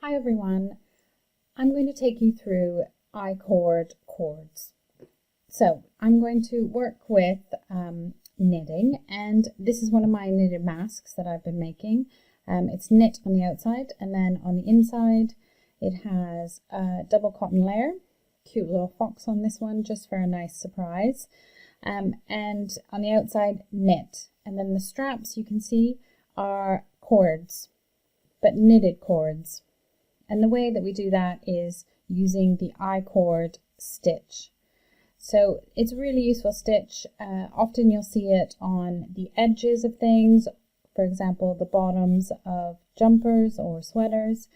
Hi everyone, I'm going to take you through I-cord cords. So I'm going to work with knitting, and this is one of my knitted masks that I've been making. It's knit on the outside, and then on the inside it has a double cotton layer. Cute little fox on this one just for a nice surprise. And on the outside knit, and then the straps you can see are cords, but knitted cords. And the way that we do that is using the I-cord stitch. So it's a really useful stitch. Often you'll see it on the edges of things, for example the bottoms of jumpers or sweaters.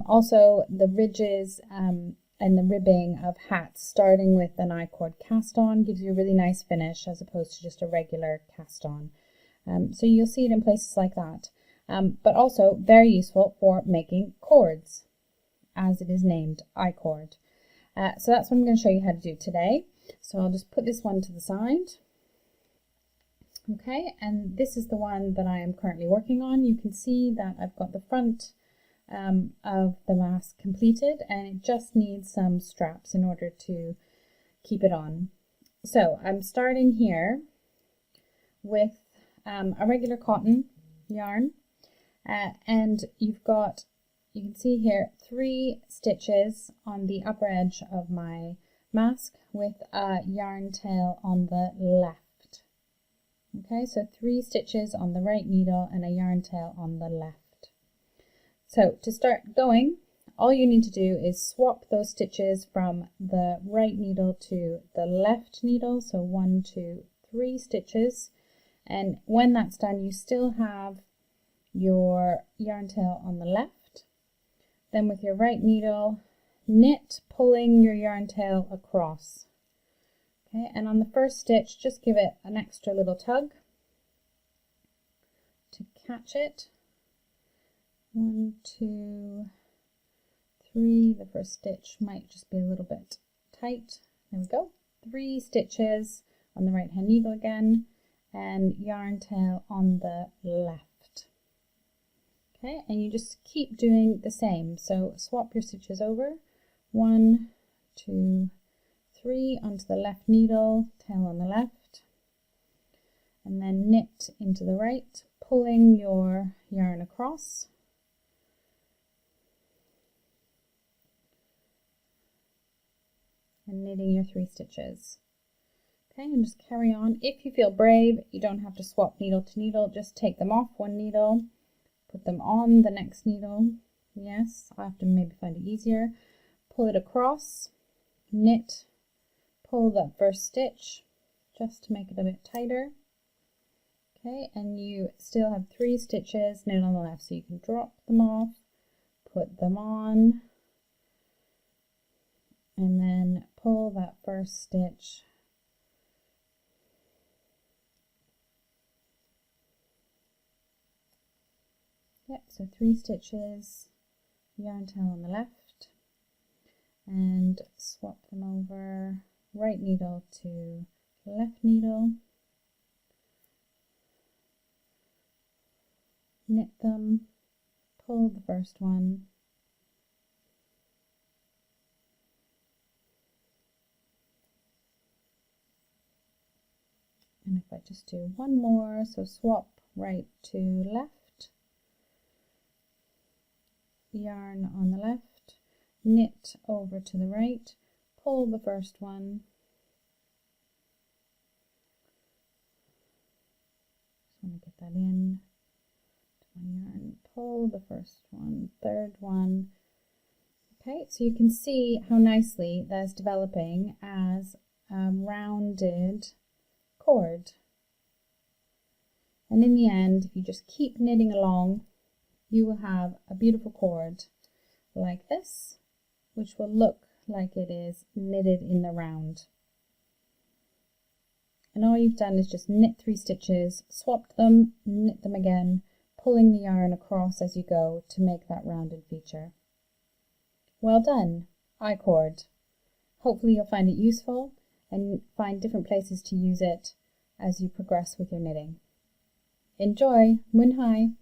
Also the ridges and the ribbing of hats, starting with an I-cord cast on, gives you a really nice finish as opposed to just a regular cast on. So you'll see it in places like that. But also very useful for making cords, as it is named, I-cord. So that's what I'm going to show you how to do today. So I'll just put this one to the side. Okay, and this is the one that I am currently working on. You can see that I've got the front of the mask completed, and it just needs some straps in order to keep it on. So I'm starting here with a regular cotton yarn. And you can see here 3 stitches on the upper edge of my mask with a yarn tail on the left. Okay, so 3 stitches on the right needle and a yarn tail on the left. So to start going, all you need to do is swap those stitches from the right needle to the left needle. So 1, 2, 3 stitches. And when that's done, you still have your yarn tail on the left. Then with your right needle, knit, pulling your yarn tail across. Okay, and on the first stitch, just give it an extra little tug to catch it. 1, 2, 3. The first stitch might just be a little bit tight. There we go. 3 stitches on the right hand needle again, and yarn tail on the left. Okay, and you just keep doing the same. So swap your stitches over. 1, 2, 3 onto the left needle, tail on the left, and then knit into the right, pulling your yarn across. And knitting your 3 stitches. Okay, and just carry on. If you feel brave, you don't have to swap needle to needle, just take them off one needle, put them on the next needle. Yes, I have to maybe find it easier. Pull it across, knit, pull that first stitch just to make it a bit tighter. Okay, and you still have 3 stitches knit on the left, so you can drop them off, put them on, and then pull that first stitch. Yep, so 3 stitches, yarn tail on the left, and swap them over, right needle to left needle, knit them, pull the first one, and if I just do one more, so swap right to left, yarn on the left, knit over to the right, pull the first one, just want to get that in to my yarn, pull the first one, third one. Okay, so you can see how nicely that's developing as a rounded cord. And in the end, if you just keep knitting along, you will have a beautiful cord like this, which will look like it is knitted in the round. And all you've done is just knit 3 stitches, swapped them, knit them again, pulling the yarn across as you go to make that rounded feature. Well done, I-cord. Hopefully you'll find it useful and find different places to use it as you progress with your knitting. Enjoy! Mun hai!